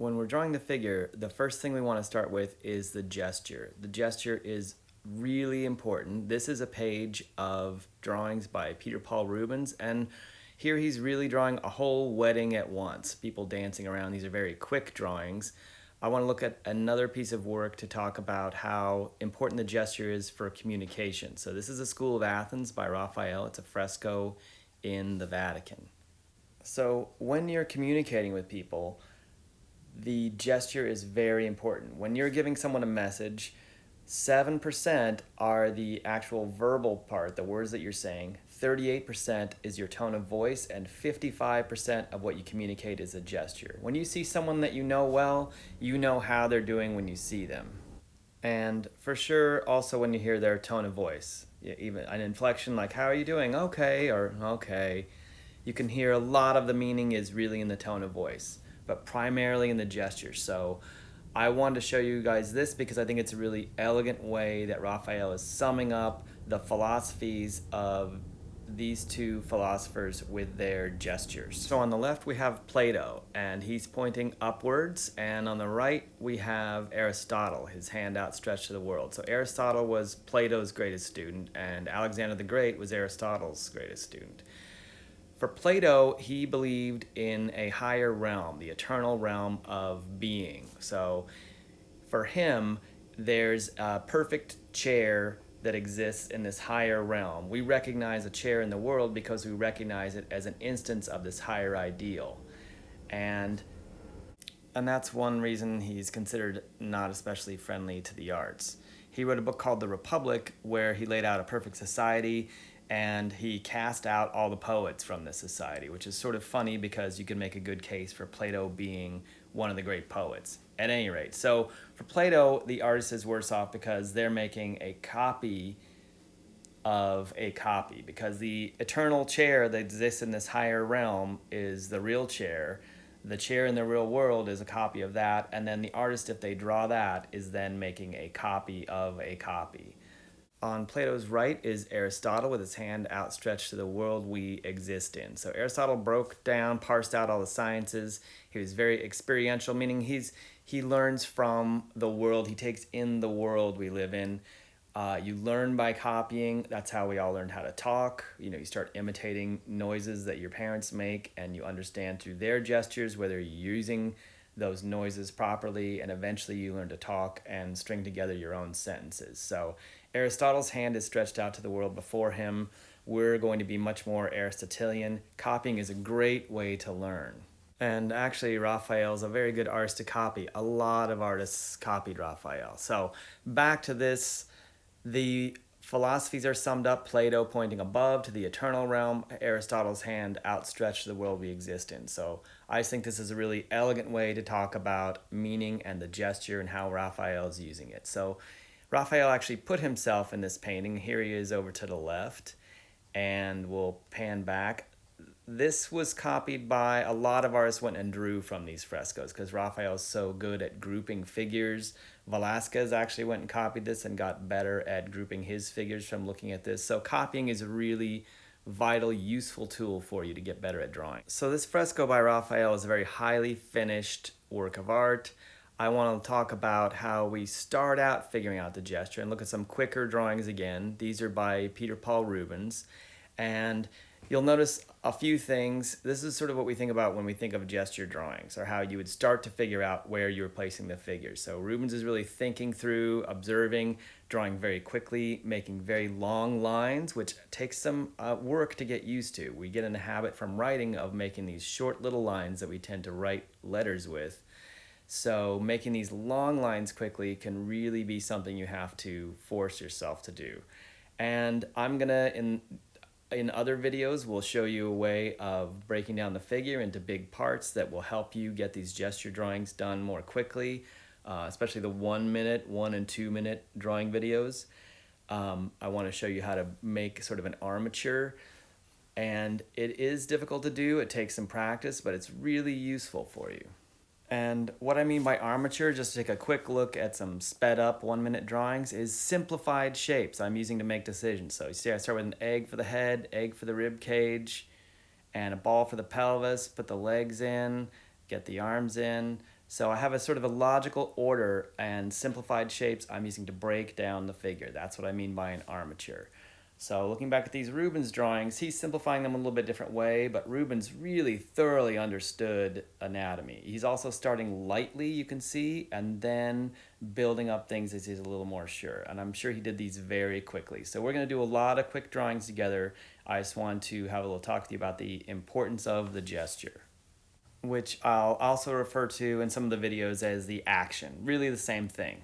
When we're drawing the figure, the first thing we want to start with is the gesture. The gesture is really important. This is a page of drawings by Peter Paul Rubens, and here he's really drawing a whole wedding at once, people dancing around. These are very quick drawings. I want to look at another piece of work to talk about how important the gesture is for communication. So this is a School of Athens by Raphael. It's a fresco in the Vatican. So when you're communicating with people, the gesture is very important. When you're giving someone a message, 7% are the actual verbal part, the words that you're saying, 38% is your tone of voice, and 55% of what you communicate is a gesture. When you see someone that you know well, you know how they're doing when you see them. And for sure, also when you hear their tone of voice, even an inflection like, how are you doing? Okay, or okay. You can hear a lot of the meaning is really in the tone of voice, but primarily in the gesture. So I wanted to show you guys this because I think it's a really elegant way that Raphael is summing up the philosophies of these two philosophers with their gestures. So on the left we have Plato, and he's pointing upwards, and on the right we have Aristotle, his hand outstretched to the world. So Aristotle was Plato's greatest student, and Alexander the Great was Aristotle's greatest student. For Plato, he believed in a higher realm, the eternal realm of being. So for him, there's a perfect chair that exists in this higher realm. We recognize a chair in the world because we recognize it as an instance of this higher ideal. And that's one reason he's considered not especially friendly to the arts. He wrote a book called The Republic, where he laid out a perfect society, and he cast out all the poets from this society, which is sort of funny because you can make a good case for Plato being one of the great poets. At any rate, so for Plato, the artist is worse off because they're making a copy of a copy, because the eternal chair that exists in this higher realm is the real chair. The chair in the real world is a copy of that, and then the artist, if they draw that, is then making a copy of a copy. On Plato's right is Aristotle with his hand outstretched to the world we exist in. So Aristotle broke down, parsed out all the sciences. He was very experiential, meaning he learns from the world. He takes in the world we live in. You learn by copying. That's how we all learned how to talk. You start imitating noises that your parents make, and you understand through their gestures whether you're using those noises properly, and eventually you learn to talk and string together your own sentences. So Aristotle's hand is stretched out to the world before him. We're going to be much more Aristotelian. Copying is a great way to learn. And actually, Raphael's a very good artist to copy. A lot of artists copied Raphael. So back to this, the philosophies are summed up: Plato pointing above to the eternal realm, Aristotle's hand outstretched to the world we exist in. So I just think this is a really elegant way to talk about meaning and the gesture and how Raphael is using it. So Raphael actually put himself in this painting. Here he is over to the left, and we'll pan back. This was copied by a lot of artists, went and drew from these frescoes because Raphael's so good at grouping figures. Velasquez actually went and copied this and got better at grouping his figures from looking at this. So copying is a really vital, useful tool for you to get better at drawing. So this fresco by Raphael is a very highly finished work of art. I want to talk about how we start out figuring out the gesture and look at some quicker drawings again. These are by Peter Paul Rubens, and you'll notice a few things. This is sort of what we think about when we think of gesture drawings, or how you would start to figure out where you're placing the figures. So Rubens is really thinking through, observing, drawing very quickly, making very long lines, which takes some work to get used to. We get in the habit from writing of making these short little lines that we tend to write letters with. So making these long lines quickly can really be something you have to force yourself to do. And I'm gonna, in other videos, we'll show you a way of breaking down the figure into big parts that will help you get these gesture drawings done more quickly, especially the 1 minute, 1 and 2 minute drawing videos. I want to show you how to make sort of an armature, and it is difficult to do. It takes some practice, but it's really useful for you. And what I mean by armature, just to take a quick look at some sped up 1 minute drawings, is simplified shapes I'm using to make decisions. So you see I start with an egg for the head, egg for the rib cage, and a ball for the pelvis, put the legs in, get the arms in, So I have a sort of a logical order and simplified shapes I'm using to break down the figure. That's what I mean by an armature. So looking back at these Rubens drawings, he's simplifying them a little bit different way, but Rubens really thoroughly understood anatomy. He's also starting lightly, you can see, and then building up things as he's a little more sure. And I'm sure he did these very quickly. So we're going to do a lot of quick drawings together. I just want to have a little talk with you about the importance of the gesture, which I'll also refer to in some of the videos as the action. Really the same thing.